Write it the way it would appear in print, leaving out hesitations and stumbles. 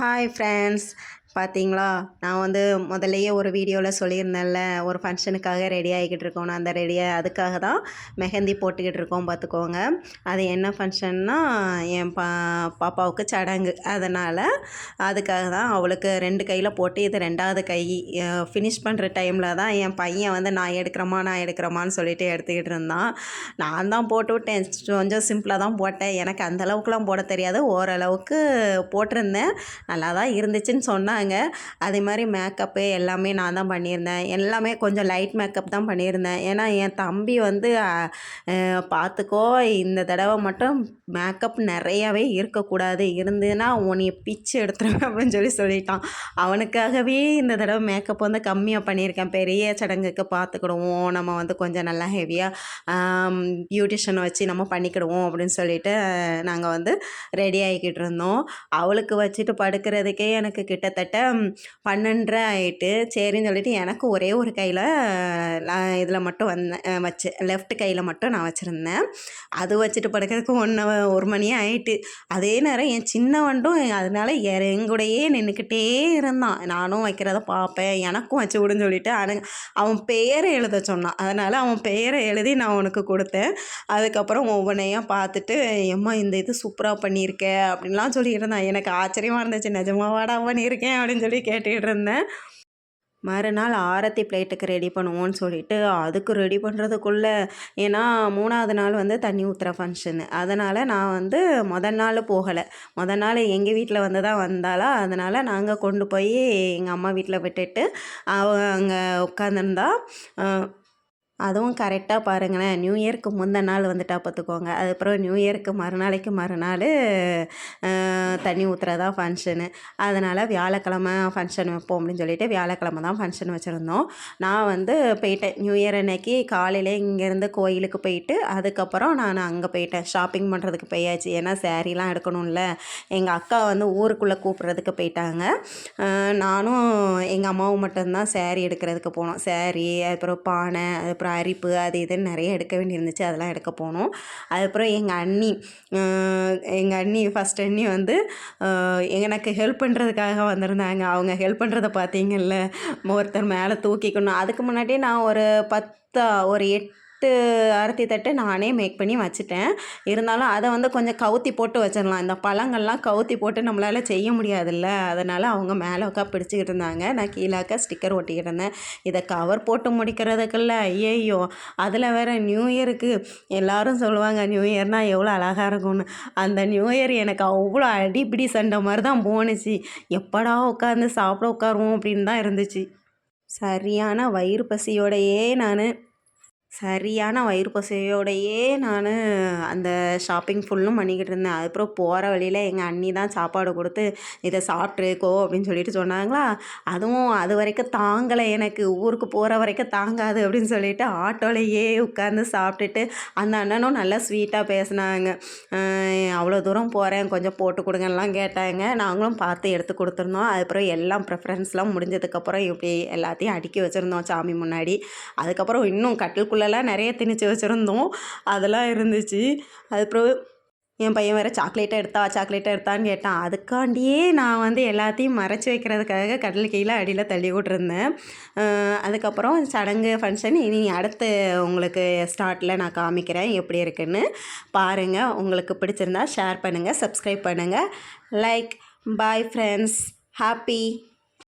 Hi friends, பார்த்தீங்களா? நான் வந்து முதல்லையே ஒரு வீடியோவில் சொல்லியிருந்தேன்ல, ஒரு ஃபங்க்ஷனுக்காக ரெடி ஆகிக்கிட்டு இருக்கோம். அந்த அதுக்காக தான் மெஹந்தி போட்டுக்கிட்டு இருக்கோம் பார்த்துக்கோங்க. அது என்ன ஃபங்க்ஷன்னா, என் பாப்பாவுக்கு சடங்கு. அதனால் அதுக்காக தான் அவளுக்கு 2 கையில் போட்டு, இது 2வது கை ஃபினிஷ் பண்ணுற டைமில் தான் என் பையன் வந்து நான் எடுக்கிறேம்மான்னு சொல்லிட்டு எடுத்துக்கிட்டு இருந்தான். நான் தான் போட்டு விட்டேன். கொஞ்சம் சிம்பிளாக தான் போட்டேன். எனக்கு அந்தளவுக்குலாம் போட தெரியாது. ஓரளவுக்கு போட்டிருந்தேன். நல்லா தான் இருந்துச்சுன்னு சொன்னாங்க. அதே மாதிரி மேக்கப்பு எல்லாமே நான் தான் பண்ணியிருந்தேன். எல்லாமே கொஞ்சம் லைட் மேக்கப் தான் பண்ணியிருந்தேன். ஏன்னா என் தம்பி வந்து பார்த்துக்கோ, இந்த தடவை மட்டும் மேக்கப் நிறையாவே இருக்கக்கூடாது, இருந்ததுன்னா உன்னைய பிச்சு எடுத்துருவேன் அப்படின்னு சொல்லிட்டான். அவனுக்காகவே இந்த தடவை மேக்கப் வந்து கம்மியாக பண்ணியிருக்கேன். பெரிய சடங்குக்கு பார்த்துக்கிடுவோம், நம்ம வந்து கொஞ்சம் நல்லா ஹெவியாக பியூட்டிஷனை வச்சு நம்ம பண்ணிக்கிடுவோம் அப்படின்னு சொல்லிட்டு நாங்கள் வந்து ரெடி ஆகிக்கிட்டு இருந்தோம். அவளுக்கு வச்சுட்டு படுக்கிறதுக்கே எனக்கு கிட்டத்தட்ட 12:30 ஆகிட்டு. சரின்னு சொல்லிட்டு எனக்கு ஒரே ஒரு கையில் இதில் மட்டும் வச்சேன், லெஃப்ட் கையில் மட்டும் நான் வச்சுருந்தேன். அது வச்சுட்டு படுக்கிறதுக்கு 1 மணியே ஆகிட்டு. அதே நேரம் என் சின்னவன்ட்டும் அதனால் எங்கூடையே நின்றுக்கிட்டே இருந்தான். நானும் வைக்கிறத பார்ப்பேன், எனக்கும் வச்சு விடுன்னு சொல்லிட்டு அவன் பெயரை எழுத சொன்னான். அதனால் அவன் பெயரை எழுதி நான் அவனுக்கு கொடுத்தேன். அதுக்கப்புறம் ஒவ்வொன்றையும் பார்த்துட்டு, எம்மா இந்த இது சூப்பராக பண்ணியிருக்க அப்படின்லாம் சொல்லியிருந்தான். எனக்கு ஆச்சரியமாக இருந்துச்சு. நிஜமாவாடா பண்ணியிருக்கேன் அப்படின்னு சொல்லி கேட்டுக்கிட்டு இருந்தேன். மறுநாள் ஆரத்தி பிளேட்டுக்கு ரெடி பண்ணுவோன்னு சொல்லிட்டு அதுக்கு ரெடி பண்ணுறதுக்குள்ளே, ஏன்னா 3வது நாள் வந்து தண்ணி ஊற்றுற ஃபங்க்ஷனு. அதனால் நான் வந்து நாள் போகலை. நாள் எங்கள் வீட்டில் வந்து தான் வந்தாளா, அதனால் நாங்கள் கொண்டு போய் எங்கள் அம்மா வீட்டில் விட்டுட்டு அங்கே உட்காந்துருந்தா. அதுவும் கரெக்டாக பாருங்களேன், நியூ இயருக்கு முந்தின நாள் வந்துட்டா பார்த்துக்கோங்க. அதுக்கப்புறம் நியூ இயருக்கு மறுநாள் தண்ணி ஊற்றுறதா ஃபங்க்ஷனு. அதனால் வியாழக்கிழமை ஃபங்க்ஷன் வைப்போம் அப்படின்னு சொல்லிட்டு வியாழக்கிழமை தான் ஃபங்க்ஷன் வச்சுருந்தோம். நான் வந்து போயிட்டேன். நியூ இயர் அன்னைக்கு காலையில் இங்கேருந்து கோயிலுக்கு போயிட்டு அதுக்கப்புறம் நான் அங்கே போயிட்டேன். ஷாப்பிங் பண்ணுறதுக்கு போயாச்சு. ஏன்னா சேரீலாம் எடுக்கணும்ல. எங்கள் அக்கா வந்து ஊருக்குள்ளே கூப்பிட்றதுக்கு போயிட்டாங்க. நானும் எங்கள் அம்மாவும் மட்டும்தான் சேரீ எடுக்கிறதுக்கு போனோம். சேரீ, அதுக்கப்புறம் பானை, அதுக்கப்புறம் அரிப்பு, அது இதுன்னு நிறைய எடுக்க வேண்டியிருந்துச்சு. அதெல்லாம் எடுக்க போனோம். அதுக்கப்புறம் எங்கள் அண்ணி ஃபஸ்ட் அண்ணி வந்து எனக்கு ஹெல்ப் பண்ணுறதுக்காக வந்திருந்தாங்க. அவங்க ஹெல்ப் பண்ணுறத பார்த்தீங்கல்ல, ஒருத்தர் மேலே தூக்கிக்கணும். அதுக்கு முன்னாடி நான் ஒரு 8 ஆரத்தி தட்டு நானே மேக் பண்ணி வச்சுட்டேன். இருந்தாலும் அதை வந்து கொஞ்சம் கவுத்தி போட்டு வச்சிடலாம். இந்த பழங்கள்லாம் கவுத்தி போட்டு நம்மளால் செய்ய முடியாதுல்ல. அதனால் அவங்க மேலே பிடிச்சிக்கிட்டு இருந்தாங்க. நான் கீழாக்க ஸ்டிக்கர் ஒட்டிக்கிட்டு இருந்தேன். இதை கவர் போட்டு முடிக்கிறதுக்குள்ள ஐயையோ, அதில் வேறு நியூ இயருக்கு எல்லோரும் சொல்லுவாங்க நியூ இயர்னால் எவ்வளோ அழகாக இருக்கும்னு. அந்த நியூ இயர் எனக்கு அவ்வளோ அடிப்பிடி சண்டை மாதிரி தான் போணுச்சு. எப்படா உட்காந்து சாப்பிட உட்காருவோம் அப்படின்னு தான் இருந்துச்சு. சரியான வயிறு பசியோடையே நான் அந்த ஷாப்பிங் ஃபுல்லும் பண்ணிக்கிட்டு இருந்தேன். அதுக்கப்புறம் போகிற வழியில் எங்கள் அண்ணி தான் சாப்பாடு கொடுத்து, இதை சாப்பிட்ருக்கோ அப்படின்னு சொல்லிட்டு சொன்னாங்களா. அதுவும் அது வரைக்கும் தாங்கலை, எனக்கு ஊருக்கு போகிற வரைக்கும் தாங்காது அப்படின்னு சொல்லிட்டு ஆட்டோலையே உட்காந்து சாப்பிட்டுட்டு, அந்த அண்ணனும் நல்லா ஸ்வீட்டாக பேசினாங்க. அவ்வளோ தூரம் போகிறேன், கொஞ்சம் போட்டு கொடுங்கலாம் கேட்டாங்க. நாங்களும் பார்த்து எடுத்து கொடுத்துருந்தோம். அதுக்கப்புறம் எல்லாம் ப்ரிஃபரன்ஸ்லாம் முடிஞ்சதுக்கப்புறம் இப்படி எல்லாத்தையும் அடுக்கி வச்சுருந்தோம் சாமி முன்னாடி. அதுக்கப்புறம் இன்னும் கட்டிலுக்குள்ளே நிறைய திணிச்சு வச்சுருந்தோம். அதெல்லாம் இருந்துச்சு. அதுக்கப்புறம் என் பையன் வேறு சாக்லேட்டாக எடுத்தான்னு கேட்டான். அதுக்காண்டியே நான் வந்து எல்லாத்தையும் மறைச்சி வைக்கிறதுக்காக கடல் கீழே அடியில் தள்ளி விட்ருந்தேன். அதுக்கப்புறம் சடங்கு ஃபங்க்ஷன் இனி அடுத்து உங்களுக்கு ஸ்டார்ட்டில் நான் காமிக்கிறேன் எப்படி இருக்குன்னு பாருங்கள். உங்களுக்கு பிடிச்சிருந்தா ஷேர் பண்ணுங்கள், சப்ஸ்கிரைப் பண்ணுங்கள், லைக். Bye friends, happy